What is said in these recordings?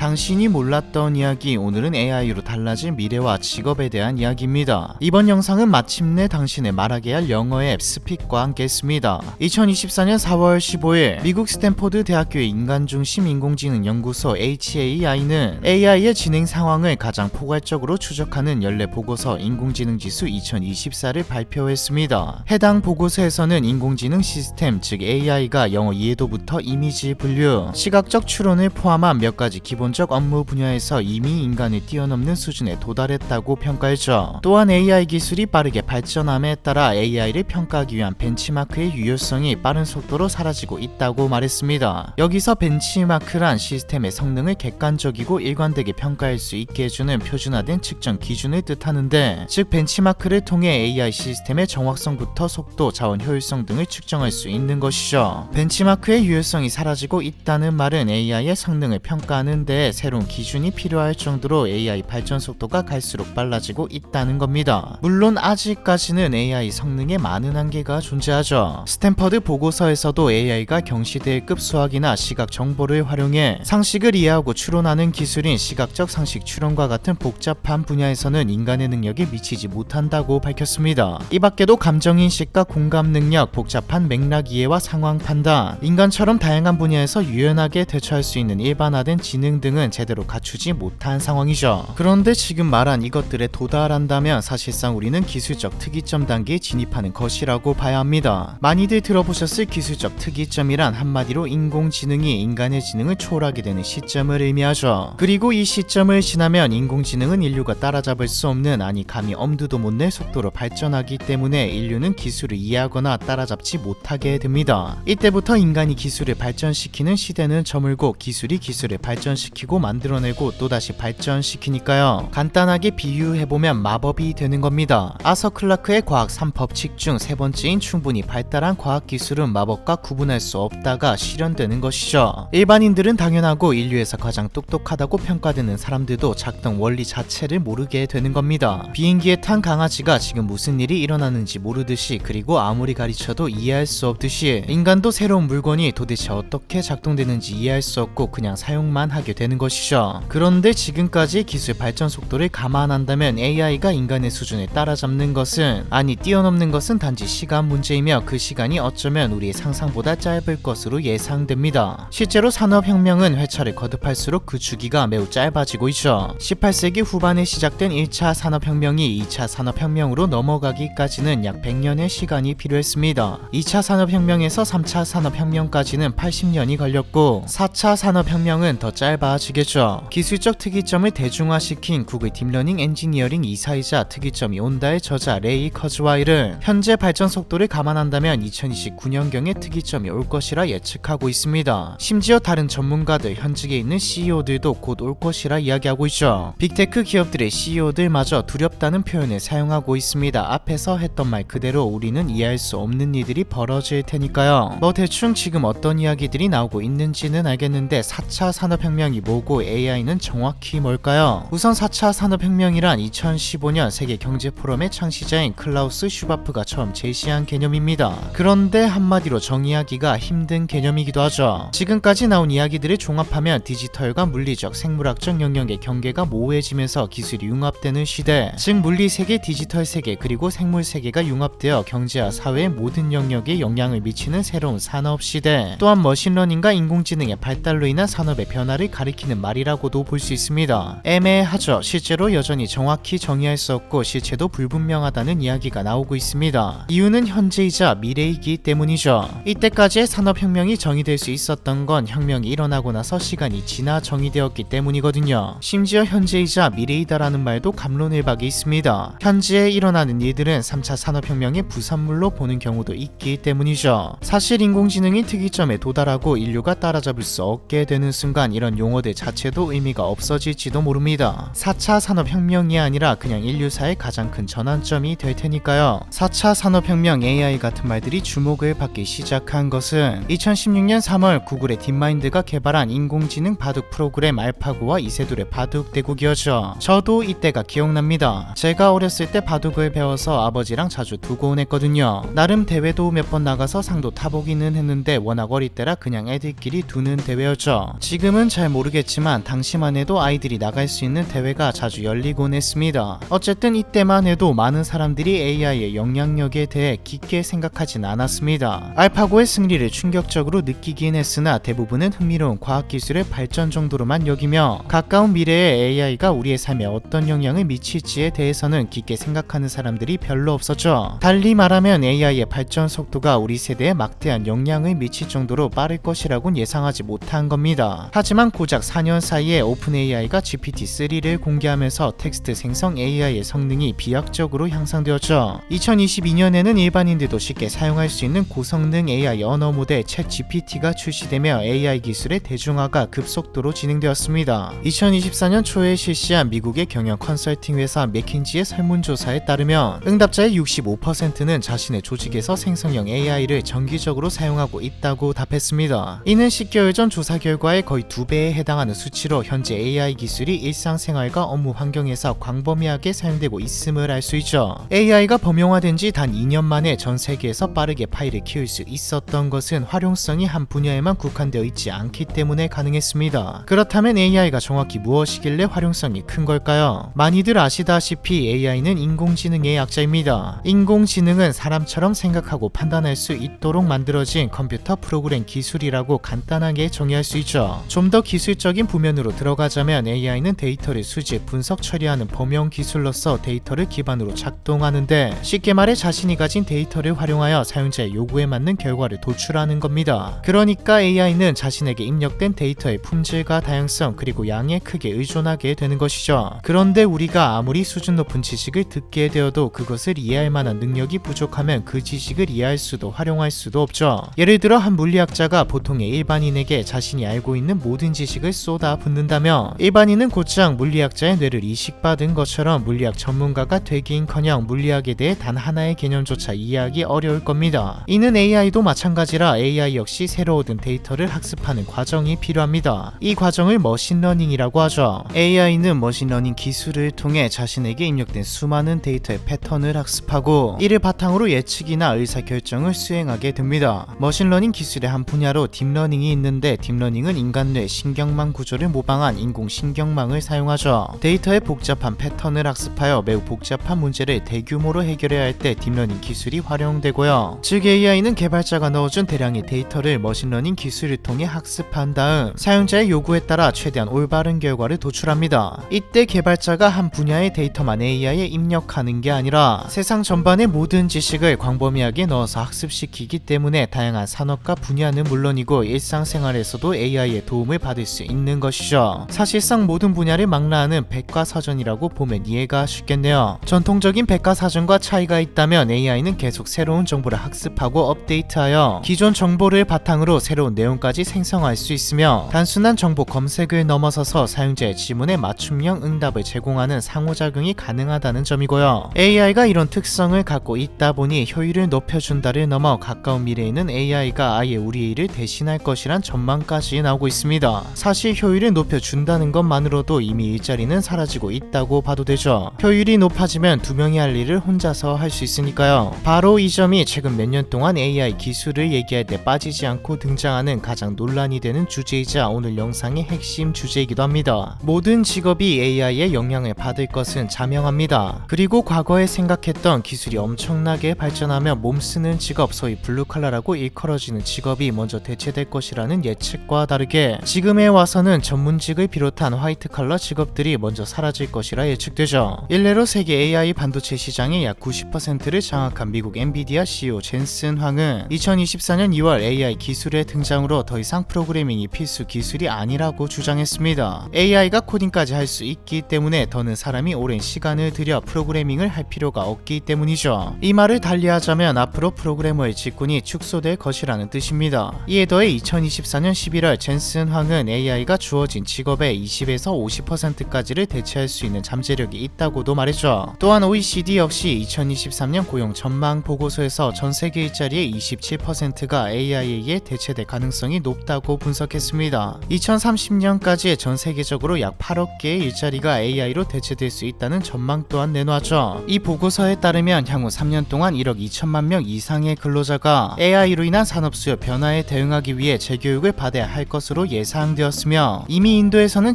당신이 몰랐던 이야기, 오늘은 AI로 달라질 미래와 직업에 대한 이야기입니다. 이번 영상은 마침내 당신의 말하게 할 영어 앱 스픽과 함께 했습니다. 2024년 4월 15일 미국 스탠포드 대학교의 인간중심 인공지능 연구소 HAI는 AI의 진행 상황을 가장 포괄적으로 추적하는 연례 보고서 인공지능지수 2024를 발표했습니다. 해당 보고서에서는 인공지능 시스템 즉 AI가 영어 이해도부터 이미지 분류, 시각적 추론을 포함한 몇 가지 기본적 업무 분야에서 이미 인간을 뛰어넘는 수준에 도달했다고 평가했죠. 또한 AI 기술이 빠르게 발전함에 따라 AI를 평가하기 위한 벤치마크의 유효성이 빠른 속도로 사라지고 있다고 말했습니다. 여기서 벤치마크란 시스템의 성능을 객관적이고 일관되게 평가할 수 있게 해주는 표준화된 측정 기준을 뜻하는데, 즉 벤치마크를 통해 AI 시스템의 정확성부터 속도, 자원 효율성 등을 측정할 수 있는 것이죠. 벤치마크의 유효성이 사라지고 있다는 말은 AI의 성능을 평가하는 데 새로운 기준이 필요할 정도로 AI 발전 속도가 갈수록 빨라지고 있다는 겁니다. 물론 아직까지는 AI 성능에 많은 한계가 존재하죠. 스탠퍼드 보고서에서도 AI가 경시대급 수학이나 시각 정보를 활용해 상식을 이해하고 추론하는 기술인 시각적 상식 추론과 같은 복잡한 분야에서는 인간의 능력이 미치지 못한다고 밝혔습니다. 이 밖에도 감정인식과 공감 능력, 복잡한 맥락 이해와 상황 판단, 인간처럼 다양한 분야에서 유연하게 대처할 수 있는 일반화된 지능 등은 제대로 갖추지 못한 상황이죠. 그런데 지금 말한 이것들에 도달한다면 사실상 우리는 기술적 특이점 단계에 진입하는 것이라고 봐야 합니다. 많이들 들어보셨을 기술적 특이점이란 한마디로 인공지능이 인간의 지능을 초월하게 되는 시점을 의미하죠. 그리고 이 시점을 지나면 인공지능은 인류가 따라잡을 수 없는, 아니 감히 엄두도 못 낼 속도로 발전하기 때문에 인류는 기술을 이해하거나 따라잡지 못하게 됩니다. 이때부터 인간이 기술을 발전시키는 시대는 저물고 기술이 기술을 발전시키고 만들어내고 또다시 발전시키니까요. 간단하게 비유해보면 마법이 되는 겁니다. 아서 클라크의 과학 3법칙 중 세 번째인 충분히 발달한 과학기술은 마법과 구분할 수 없다가 실현되는 것이죠. 일반인들은 당연하고 인류에서 가장 똑똑하다고 평가되는 사람들도 작동 원리 자체를 모르게 되는 겁니다. 비행기에 탄 강아지가 지금 무슨 일이 일어나는지 모르듯이, 그리고 아무리 가르쳐도 이해할 수 없듯이 인간도 새로운 물건이 도대체 어떻게 작동되는지 이해할 수 없고 그냥 사용만 하게 되는 것이죠. 그런데 지금까지 기술 발전 속도를 감안한다면 AI가 인간의 수준을 따라잡는 것은, 아니 뛰어넘는 것은 단지 시간 문제이며 그 시간이 어쩌면 우리의 상상보다 짧을 것으로 예상됩니다. 실제로 산업혁명은 회차를 거듭할수록 그 주기가 매우 짧아지고 있죠. 18세기 후반에 시작된 1차 산업혁명이 2차 산업혁명으로 넘어가기까지는 약 100년의 시간이 필요했습니다. 2차 산업혁명에서 3차 산업혁명까지는 80년이 걸렸고 4차 산업혁명은 더 짧아지겠죠. 기술적 특이점을 대중화시킨 구글 딥러닝 엔지니어링 이사이자 특이점이 온다의 저자 레이 커즈와일은 현재 발전 속도를 감안한다면 2029년경에 특이점이 올 것이라 예측하고 있습니다. 심지어 다른 전문가들, 현직에 있는 CEO들도 곧 올 것이라 이야기하고 있죠. 빅테크 기업들의 CEO들마저 두렵다는 표현을 사용하고 있습니다. 앞에서 했던 말 그대로 우리는 이해할 수 없는 일들이 벌어질 테니까요. 뭐 대충 지금 어떤 이야기들이 나오고 있는지는 알겠는데 4차 산업혁명이 뭐고 AI는 정확히 뭘까요? 우선 4차 산업혁명이란 2015년 세계경제포럼의 창시자인 클라우스 슈바프가 처음 제시한 개념입니다. 그런데 한마디로 정의하기가 힘든 개념이기도 하죠. 지금까지 나온 이야기들을 종합하면 디지털과 물리적, 생물학적 영역의 경계가 모호해지면서 기술이 융합되는 시대, 즉 물리세계, 디지털 세계, 그리고 생물 세계가 융합되어 경제와 사회의 모든 영역에 영향을 미치는 새로운 산업 시대, 또한 머신러닝과 인공지능의 발달로 인한 산업의 변화를 가리키는 말이라고도 볼 수 있습니다. 애매하죠. 실제로 여전히 정확히 정의할 수 없고 실체도 불분명하다는 이야기가 나오고 있습니다. 이유는 현재이자 미래이기 때문이죠. 이때까지의 산업혁명이 정의될 수 있었던 건 혁명이 일어나고 나서 시간이 지나 정의되었기 때문이거든요. 심지어 현재이자 미래이다라는 말도 갑론을박이 있습니다. 현재에 일어나는 일들은 3차 산업혁명의 부산물로 보는 경우도 있기 때문이죠. 사실 인공지능이 특이점에 도달하고 인류가 따라잡을 수 없게 되는 순간 이런 용어들 자체도 의미가 없어질지도 모릅니다. 4차 산업혁명이 아니라 그냥 인류사의 가장 큰 전환점이 될 테니까요. 4차 산업혁명 AI 같은 말들이 주목을 받기 시작한 것은 2016년 3월 구글의 딥마인드가 개발한 인공지능 바둑 프로그램 알파고와 이세돌의 바둑 대국이었죠. 저도 이때가 기억납니다. 제가 어렸을 때 바둑을 배워서 아버지랑 자주 두고 했거든요. 나름 대회도 몇 번 나가서 상도 타보기는 했는데 워낙 어릴 때라 그냥 애들끼리 두는 대회였죠. 지금은 잘 모르겠 모르겠지만 당시만 해도 아이들이 나갈 수 있는 대회가 자주 열리곤 했습니다. 어쨌든 이때만 해도 많은 사람들이 AI의 영향력에 대해 깊게 생각하진 않았습니다. 알파고의 승리를 충격적으로 느끼긴 했으나 대부분은 흥미로운 과학기술의 발전 정도로만 여기며 가까운 미래에 AI가 우리의 삶에 어떤 영향을 미칠지에 대해서는 깊게 생각하는 사람들이 별로 없었죠. 달리 말하면 AI의 발전 속도가 우리 세대에 막대한 영향을 미칠 정도로 빠를 것이라곤 예상하지 못한 겁니다. 하지만 고작 4년 사이에 오픈AI가 GPT-3를 공개하면서 텍스트 생성 AI의 성능이 비약적으로 향상되었죠. 2022년에는 일반인들도 쉽게 사용할 수 있는 고성능 AI 언어 모델 챗GPT가 출시되며 AI 기술의 대중화가 급속도로 진행되었습니다. 2024년 초에 실시한 미국의 경영 컨설팅 회사 맥킨지의 설문조사에 따르면 응답자의 65%는 자신의 조직에서 생성형 AI를 정기적으로 사용하고 있다고 답했습니다. 이는 10개월 전 조사 결과의 거의 2배에 해당하는 수치로 현재 AI 기술이 일상생활과 업무 환경에서 광범위하게 사용되고 있음을 알 수 있죠. AI가 범용화된 지 단 2년 만에 전 세계에서 빠르게 파이를 키울 수 있었던 것은 활용성이 한 분야에만 국한되어 있지 않기 때문에 가능했습니다. 그렇다면 AI가 정확히 무엇이길래 활용성이 큰 걸까요? 많이들 아시다시피 AI는 인공지능의 약자입니다. 인공지능은 사람처럼 생각하고 판단할 수 있도록 만들어진 컴퓨터 프로그램 기술이라고 간단하게 정의할 수 있죠. 좀 더 기술적인 부면으로 들어가자면 AI는 데이터를 수집, 분석, 처리하는 범용 기술로서 데이터를 기반으로 작동하는데 쉽게 말해 자신이 가진 데이터를 활용하여 사용자의 요구에 맞는 결과를 도출하는 겁니다. 그러니까 AI는 자신에게 입력된 데이터의 품질과 다양성 그리고 양에 크게 의존하게 되는 것이죠. 그런데 우리가 아무리 수준 높은 지식을 듣게 되어도 그것을 이해할 만한 능력이 부족하면 그 지식을 이해할 수도 활용할 수도 없죠. 예를 들어 한 물리학자가 보통의 일반인에게 자신이 알고 있는 모든 지식을 쏟아 붓는다며 일반인은 곧장 물리학자의 뇌를 이식받은 것처럼 물리학 전문가가 되기인커녕 물리학에 대해 단 하나의 개념조차 이해하기 어려울 겁니다. 이는 AI도 마찬가지라 AI 역시 새로 얻은 데이터를 학습하는 과정이 필요합니다. 이 과정을 머신러닝이라고 하죠. AI는 머신러닝 기술을 통해 자신에게 입력된 수많은 데이터의 패턴을 학습하고 이를 바탕으로 예측이나 의사결정을 수행하게 됩니다. 머신러닝 기술의 한 분야로 딥러닝이 있는데 딥러닝은 인간 뇌 신경망 구조를 모방한 인공신경망을 사용하죠. 데이터의 복잡한 패턴을 학습하여 매우 복잡한 문제를 대규모로 해결해야 할 때 딥러닝 기술이 활용되고요. 즉 AI는 개발자가 넣어준 대량의 데이터를 머신러닝 기술을 통해 학습한 다음 사용자의 요구에 따라 최대한 올바른 결과를 도출합니다. 이때 개발자가 한 분야의 데이터만 AI에 입력하는 게 아니라 세상 전반의 모든 지식을 광범위하게 넣어서 학습시키기 때문에 다양한 산업과 분야는 물론이고 일상생활에서도 AI의 도움을 받을 수 있는 것이죠. 사실상 모든 분야를 망라하는 백과사전이라고 보면 이해가 쉽겠네요. 전통적인 백과사전과 차이가 있다면 AI는 계속 새로운 정보를 학습하고 업데이트하여 기존 정보를 바탕으로 새로운 내용까지 생성할 수 있으며 단순한 정보 검색을 넘어서서 사용자의 지문에 맞춤형 응답을 제공하는 상호작용이 가능하다는 점이고요. AI가 이런 특성을 갖고 있다 보니 효율을 높여준다를 넘어 가까운 미래에는 AI가 아예 우리의 일을 대신할 것이란 전망까지 나오고 있습니다. 사실 효율을 높여준다는 것만으로도 이미 일자리는 사라지고 있다고 봐도 되죠. 효율이 높아지면 두 명이 할 일을 혼자서 할 수 있으니까요. 바로 이 점이 최근 몇 년 동안 AI 기술을 얘기할 때 빠지지 않고 등장하는 가장 논란이 되는 주제이자 오늘 영상의 핵심 주제이기도 합니다. 모든 직업이 AI의 영향을 받을 것은 자명합니다. 그리고 과거에 생각했던 기술이 엄청나게 발전하며 몸쓰는 직업, 소위 블루칼라라고 일컬어지는 직업이 먼저 대체될 것이라는 예측과 다르게 지금에 와서는 전문직을 비롯한 화이트칼라 직업들이 먼저 사라질 것이라 예측되죠. 일례로 세계 AI 반도체 시장의 약 90%를 장악한 미국 엔비디아 CEO 젠슨 황은 2024년 2월 AI 기술의 등장으로 더 이상 프로그래밍이 필수 기술이 아니라고 주장했습니다. AI가 코딩까지 할 수 있기 때문에 더는 사람이 오랜 시간을 들여 프로그래밍을 할 필요가 없기 때문이죠. 이 말을 달리하자면 앞으로 프로그래머의 직군이 축소될 것이라는 뜻입니다. 이에 더해 2024년 11월 젠슨 황은 AI가 주어진 직업의 20에서 50%까지를 대체할 수 있는 잠재력이 있다고도 말했죠. 또한 OECD 역시 2023년 고용 전망 보고서에서 전 세계 일자리의 27%가 AI에 의해 대체될 가능성이 높다고 분석했습니다. 2030년까지 전 세계적으로 약 8억 개의 일자리가 AI로 대체될 수 있다는 전망 또한 내놓았죠. 이 보고서에 따르면 향후 3년 동안 1억 2천만 명 이상의 근로자가 AI로 인한 산업 수요 변화에 대응하기 위해 재교육을 받아야 할 것으로 예상되었습니다. 있으며 이미 인도에서는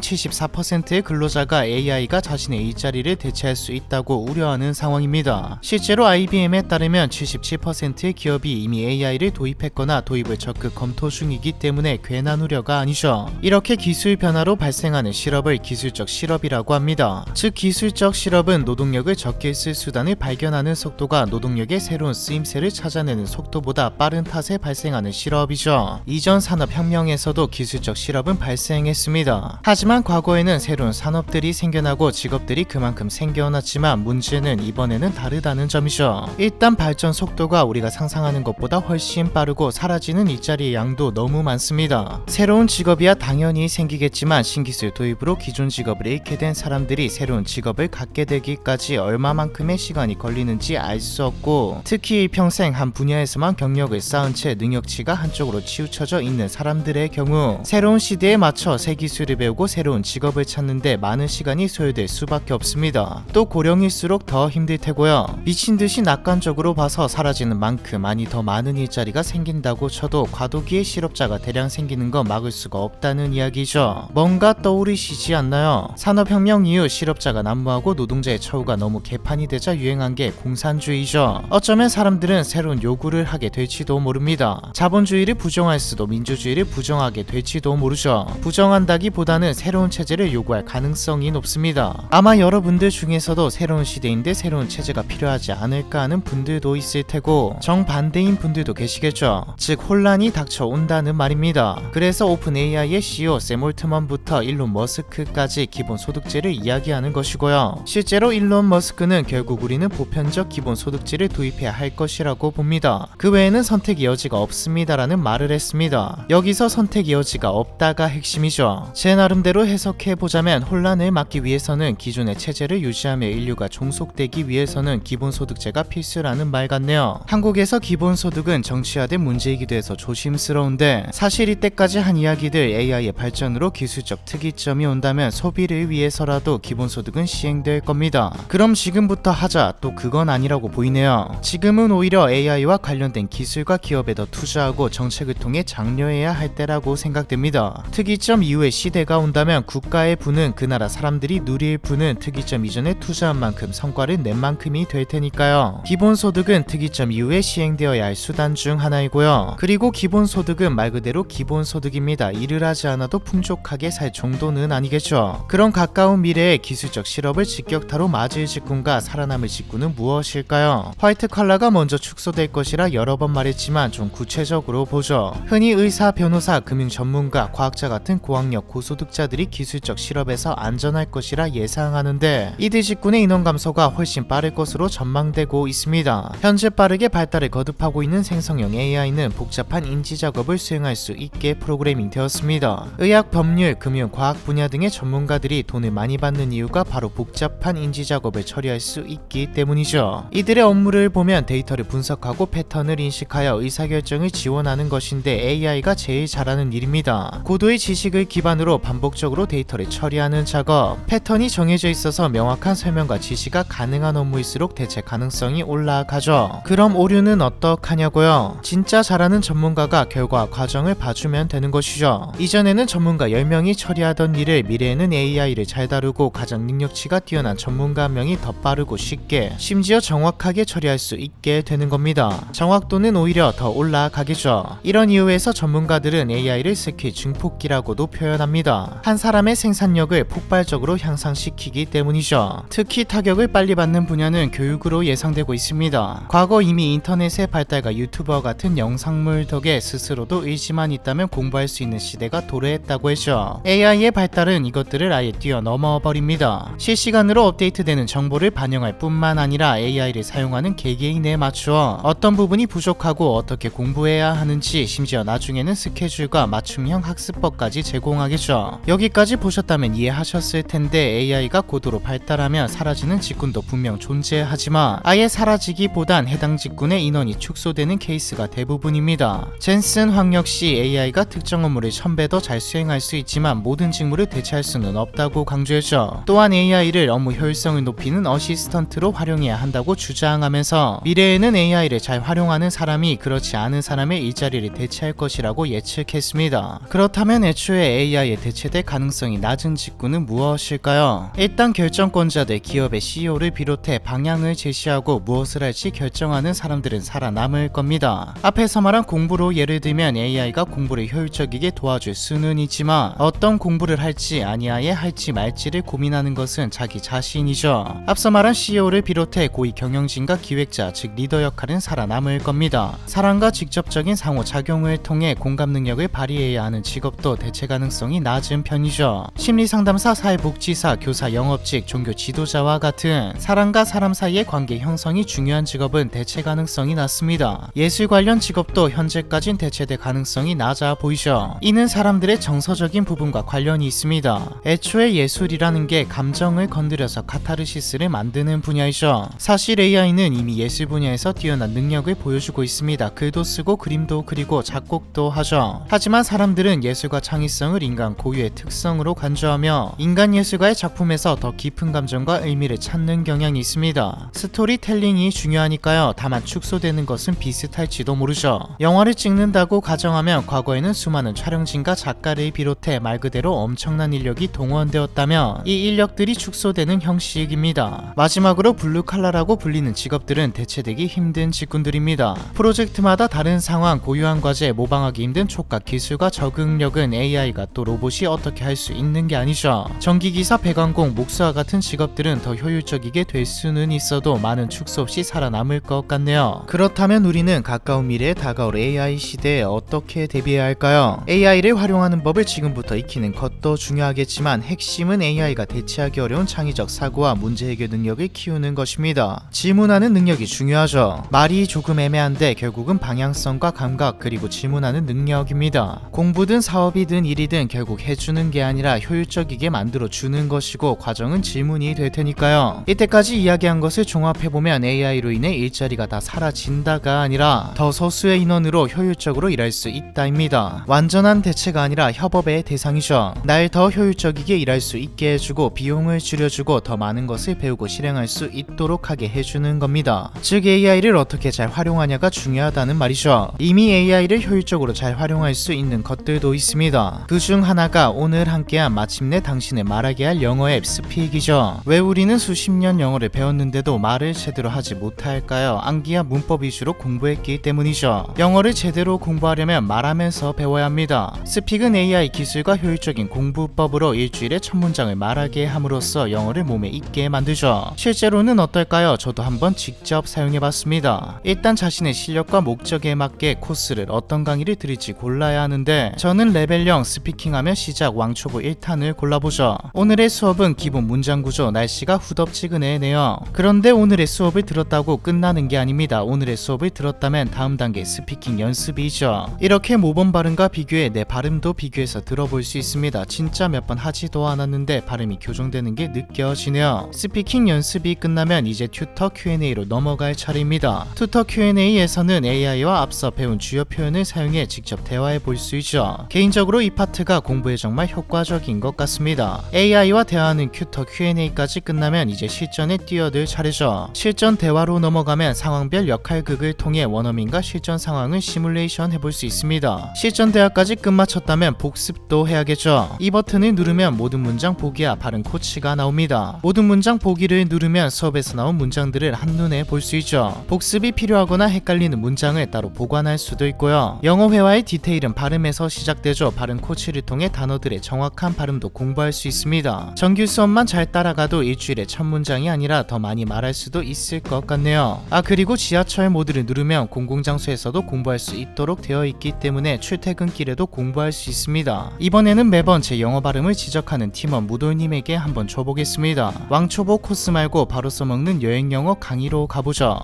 74%의 근로자가 AI가 자신의 일자리를 대체할 수 있다고 우려하는 상황입니다. 실제로 IBM에 따르면 77%의 기업이 이미 AI를 도입했거나 도입을 적극 검토 중이기 때문에 괜한 우려가 아니죠. 이렇게 기술 변화로 발생하는 실업을 기술적 실업이라고 합니다. 즉 기술적 실업은 노동력을 적게 쓸 수단을 발견하는 속도가 노동력의 새로운 쓰임새를 찾아내는 속도보다 빠른 탓에 발생하는 실업이죠. 이전 산업혁명에서도 기술적 실업은 발생했습니다. 하지만 과거에는 새로운 산업들이 생겨나고 직업들이 그만큼 생겨났지만 문제는 이번에는 다르다는 점이죠. 일단 발전 속도가 우리가 상상하는 것보다 훨씬 빠르고 사라지는 일자리의 양도 너무 많습니다. 새로운 직업이야 당연히 생기겠지만 신기술 도입으로 기존 직업을 잃게 된 사람들이 새로운 직업을 갖게 되기까지 얼마만큼의 시간이 걸리는지 알 수 없고, 특히 일평생 한 분야에서만 경력을 쌓은 채 능력치가 한쪽으로 치우쳐져 있는 사람들의 경우 새로운 시대에 맞춰 새 기술을 배우고 새로운 직업을 찾는데 많은 시간이 소요될 수밖에 없습니다. 또 고령일수록 더 힘들 테고요. 미친듯이 낙관적으로 봐서 사라지는 만큼 많이 더 많은 일자리가 생긴다고 쳐도 과도기의 실업자가 대량 생기는 건 막을 수가 없다는 이야기죠. 뭔가 떠오르시지 않나요? 산업혁명 이후 실업자가 난무하고 노동자의 처우가 너무 개판이 되자 유행한 게 공산주의죠. 어쩌면 사람들은 새로운 요구를 하게 될지도 모릅니다. 자본주의를 부정할 수도 민주주의를 부정하게 될지도 모르죠. 부정한다기보다는 새로운 체제를 요구할 가능성이 높습니다. 아마 여러분들 중에서도 새로운 시대인데 새로운 체제가 필요하지 않을까 하는 분들도 있을 테고 정반대인 분들도 계시겠죠. 즉 혼란이 닥쳐온다는 말입니다. 그래서 오픈 AI의 CEO 샘 올트먼부터 일론 머스크까지 기본소득제를 이야기하는 것이고요. 실제로 일론 머스크는 결국 우리는 보편적 기본소득제를 도입해야 할 것이라고 봅니다. 그 외에는 선택의 여지가 없습니다라는 말을 했습니다. 여기서 선택의 여지가 없다가 핵심이죠. 제 나름대로 해석해보자면 혼란을 막기 위해서는 기존의 체제를 유지하며 인류가 종속되기 위해서는 기본소득제가 필수라는 말 같네요. 한국에서 기본소득은 정치화된 문제이기도 해서 조심스러운데 사실 이때까지 한 이야기들 AI의 발전으로 기술적 특이점이 온다면 소비를 위해서라도 기본소득은 시행될 겁니다. 그럼 지금부터 하자, 또 그건 아니라고 보이네요. 지금은 오히려 AI와 관련된 기술과 기업에 더 투자하고 정책을 통해 장려해야 할 때라고 생각됩니다. 특이점 이후의 시대가 온다면 국가의 부는 그 나라 사람들이 누릴 부는 특이점 이전에 투자한 만큼 성과를 낸 만큼이 될 테니까요. 기본소득은 특이점 이후에 시행되어야 할 수단 중 하나이고요. 그리고 기본소득은 말 그대로 기본소득입니다. 일을 하지 않아도 풍족하게 살 정도는 아니겠죠. 그런 가까운 미래에 기술적 실업을 직격타로 맞을 직군과 살아남을 직군은 무엇일까요? 화이트 컬러가 먼저 축소될 것이라 여러 번 말했지만 좀 구체적으로 보죠. 흔히 의사, 변호사, 금융 전문가, 과학자 같은 고학력 고소득자들이 기술적 실업에서 안전할 것이라 예상하는데 이들 직군의 인원 감소가 훨씬 빠를 것으로 전망되고 있습니다. 현재 빠르게 발달을 거듭하고 있는 생성형 AI는 복잡한 인지 작업을 수행할 수 있게 프로그래밍 되었습니다. 의학, 법률, 금융, 과학 분야 등의 전문가들이 돈을 많이 받는 이유가 바로 복잡한 인지 작업을 처리할 수 있기 때문이죠. 이들의 업무를 보면 데이터를 분석하고 패턴을 인식하여 의사결정을 지원하는 것인데 AI가 제일 잘하는 일입니다. 고도의 지식을 기반으로 반복적으로 데이터를 처리하는 작업. 패턴이 정해져 있어서 명확한 설명과 지시가 가능한 업무일수록 대체 가능성이 올라가죠. 그럼 오류는 어떡하냐고요? 진짜 잘하는 전문가가 결과 과정을 봐주면 되는 것이죠. 이전에는 전문가 10명이 처리하던 일을 미래에는 AI를 잘 다루고 가장 능력치가 뛰어난 전문가 한 명이 더 빠르고 쉽게 심지어 정확하게 처리할 수 있게 되는 겁니다. 정확도는 오히려 더 올라가겠죠. 이런 이유에서 전문가들은 AI를 스킬 증폭기라고도 표현합니다. 한 사람의 생산력을 폭발적으로 향상시키기 때문이죠. 특히 타격을 빨리 받는 분야는 교육으로 예상되고 있습니다. 과거 이미 인터넷의 발달과 유튜버 같은 영상물 덕에 스스로도 의지만 있다면 공부할 수 있는 시대가 도래했다고 했죠. AI의 발달은 이것들을 아예 뛰어넘어 버립니다. 실시간으로 업데이트되는 정보를 반영할 뿐만 아니라 AI를 사용하는 개개인에 맞추어 어떤 부분이 부족하고 어떻게 공부해야 하는지, 심지어 나중에는 스케줄과 맞춤형 학습법까지 제공하겠죠. 여기까지 보셨다면 이해하셨을 텐데 AI가 고도로 발달하면 사라지는 직군도 분명 존재하지만 아예 사라지기보단 해당 직군의 인원이 축소되는 케이스가 대부분입니다. 젠슨 황 역시 AI가 특정 업무를 1000배 더 잘 수행할 수 있지만 모든 직무를 대체할 수는 없다고 강조했죠. 또한 AI를 업무 효율성을 높이는 어시스턴트로 활용해야 한다고 주장하면서 미래에는 AI를 잘 활용하는 사람이 그렇지 않은 사람의 일자리를 대체할 것이라고 예측했습니다. 그렇다면 애초에 AI에 대체될 가능성이 낮은 직군은 무엇일까요? 일단 결정권자들, 기업의 CEO를 비롯해 방향을 제시하고 무엇을 할지 결정하는 사람들은 살아남을 겁니다. 앞에서 말한 공부로 예를 들면 AI가 공부를 효율적이게 도와줄 수는 있지만 어떤 공부를 할지 아니하에 할지 말지를 고민하는 것은 자기 자신이죠. 앞서 말한 CEO를 비롯해 고위 경영진과 기획자, 즉 리더 역할은 살아남을 겁니다. 사람과 직접적인 상호작용을 통해 공감 능력을 발휘해야 하는 직업도 대체 가능성이 낮은 편이죠. 심리상담사, 사회복지사, 교사, 영업직, 종교 지도자와 같은 사람과 사람 사이의 관계 형성이 중요한 직업은 대체 가능성이 낮습니다. 예술 관련 직업도 현재까진 대체될 가능성이 낮아 보이죠. 이는 사람들의 정서적인 부분과 관련이 있습니다. 애초에 예술이라는 게 감정을 건드려서 카타르시스를 만드는 분야이죠. 사실 AI는 이미 예술 분야에서 뛰어난 능력을 보여주고 있습니다. 글도 쓰고 그림도 그리고 작곡도 하죠. 하지만 사람들은 예술과 창의성을 인간 고유의 특성으로 간주하며 인간 예술가의 작품에서 더 깊은 감정과 의미를 찾는 경향이 있습니다. 스토리텔링이 중요하니까요. 다만 축소되는 것은 비슷할지도 모르죠. 영화를 찍는다고 가정하면 과거에는 수많은 촬영진과 작가를 비롯해 말 그대로 엄청난 인력이 동원되었다면 이 인력들이 축소되는 형식입니다. 마지막으로 블루칼라라고 불리는 직업들은 대체되기 힘든 직군들입니다. 프로젝트마다 다른 상황, 고유한 과제, 모방하기 힘든 촉각, 기술과 적응력은 AI가 또 로봇이 어떻게 할 수 있는 게 아니죠. 전기기사, 배관공, 목수와 같은 직업들은 더 효율적이게 될 수는 있어도 많은 축소 없이 살아남을 것 같네요. 그렇다면 우리는 가까운 미래에 다가올 AI 시대에 어떻게 대비해야 할까요? AI를 활용하는 법을 지금부터 익히는 것도 중요하겠지만 핵심은 AI가 대체하기 어려운 창의적 사고와 문제 해결 능력을 키우는 것입니다. 질문하는 능력이 중요하죠. 말이 조금 애매한데 결국은 방향성과 감각 그리고 질문하는 능력입니다. 공부든 사업이든 일이든 결국 해주는 게 아니라 효율적이게 만들어주는 것이고 과정은 질문이 될 테니까요. 이때까지 이야기한 것을 종합해보면 AI로 인해 일자리가 다 사라진다가 아니라 더 소수의 인원으로 효율적으로 일할 수 있다입니다. 완전한 대체가 아니라 협업의 대상이죠. 날 더 효율적이게 일할 수 있게 해주고 비용을 줄여주고 더 많은 것을 배우고 실행할 수 있도록 하게 해주는 겁니다. 즉 AI를 어떻게 잘 활용하냐가 중요하다는 말이죠. 이미 AI를 효율적으로 잘 활용할 수 있는 것들도 있습니다. 그 중 하나가 오늘 함께한 마침내 당신을 말하게 할 영어 앱 스픽이죠. 왜 우리는 수십 년 영어를 배웠는데도 말을 제대로 하지 못할까요? 암기와 문법 위주로 공부했기 때문이죠. 영어를 제대로 공부하려면 말하면서 배워야 합니다. 스픽은 AI 기술과 효율적인 공부법으로 일주일에 1000문장을 말하게 함으로써 영어를 몸에 익게 만들죠. 실제로는 어떨까요? 저도 한번 직접 사용해봤습니다. 일단 자신의 실력과 목적에 맞게 코스를 어떤 강의를 들을지 골라야 하는데 저는 레벨 0 스피킹하며 시작 왕초보 1탄을 골라보죠. 오늘의 수업은 기본 문장 구조, 날씨가 후덥지근해네요. 그런데 오늘의 수업을 들었다고 끝나는 게 아닙니다. 오늘의 수업을 들었다면 다음 단계 스피킹 연습이죠. 이렇게 모범 발음과 비교해 내 발음도 비교해서 들어볼 수 있습니다. 진짜 몇 번 하지도 않았는데 발음이 교정되는 게 느껴지네요. 스피킹 연습이 끝나면 이제 튜터 Q&A로 넘어갈 차례입니다. 튜터 Q&A에서는 AI와 앞서 배운 주요 표현을 사용해 직접 대화해 볼 수 있죠. 개인적으로 이 파트가 공부에 정말 효과적인 것 같습니다. AI와 대화하는 튜터 Q&A까지 끝나면 이제 실전에 뛰어들 차례죠. 실전 대화로 넘어가면 상황별 역할극을 통해 원어민과 실전 상황을 시뮬레이션 해볼 수 있습니다. 실전 대화까지 끝마쳤다면 복습도 해야겠죠. 이 버튼을 누르면 모든 문장 보기와 발음 코치가 나옵니다. 모든 문장 보기를 누르면 수업에서 나온 문장들을 한눈에 볼 수 있죠. 복습이 필요하거나 헷갈리는 문장을 따로 보관할 수도 있고요. 영어 회화의 디테일은 발음에서 시작되죠. 발음 코치를 통해 단어들의 정확한 발음도 공부할 수 있습니다. 정규 수업만 잘 따라가도 일주일에 1000문장이 아니라 더 많이 말할 수도 있을 것 같네요. 그리고 지하철 모드를 누르면 공공장소에서도 공부할 수 있도록 되어 있기 때문에 출퇴근길에도 공부할 수 있습니다. 이번에는 매번 제 영어 발음을 지적하는 팀원 무돌님에게 한번 줘보겠습니다. 왕초보 코스 말고 바로 써먹는 여행 영어 강의로 가보죠.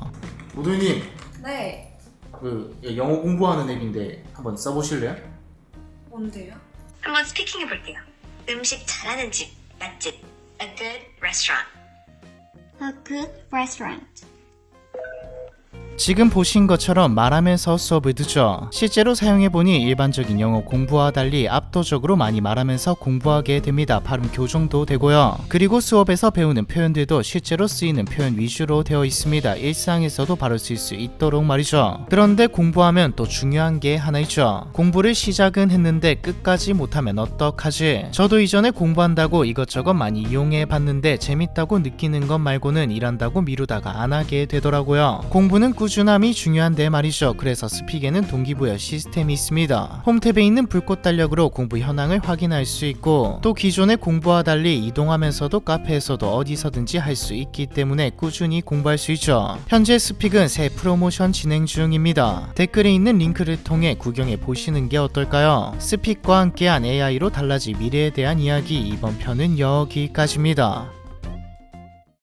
무돌님. 네. 영어 공부하는 앱인데 한번 써보실래요? 뭔데요? 한번 스피킹 해볼게요. 음식 잘하는 집, 맛집. A good restaurant. A good restaurant. 지금 보신 것처럼 말하면서 수업을 듣죠. 실제로 사용해보니 일반적인 영어 공부와 달리 압도적으로 많이 말하면서 공부하게 됩니다. 발음 교정도 되고요. 그리고 수업에서 배우는 표현들도 실제로 쓰이는 표현 위주로 되어 있습니다. 일상에서도 바로 쓸 수 있도록 말이죠. 그런데 공부하면 또 중요한 게 하나 있죠. 공부를 시작은 했는데 끝까지 못하면 어떡하지? 저도 이전에 공부한다고 이것저것 많이 이용해 봤는데 재밌다고 느끼는 것 말고는 일한다고 미루다가 안 하게 되더라고요. 공부는 꾸준함이 중요한데 말이죠. 그래서 스픽에는 동기부여 시스템이 있습니다. 홈탭에 있는 불꽃 달력으로 공부 현황을 확인할 수 있고, 또 기존의 공부와 달리 이동하면서도 카페에서도 어디서든지 할 수 있기 때문에 꾸준히 공부할 수 있죠. 현재 스픽은 새 프로모션 진행 중입니다. 댓글에 있는 링크를 통해 구경해 보시는 게 어떨까요? 스픽과 함께한 AI로 달라질 미래에 대한 이야기, 이번 편은 여기까지입니다.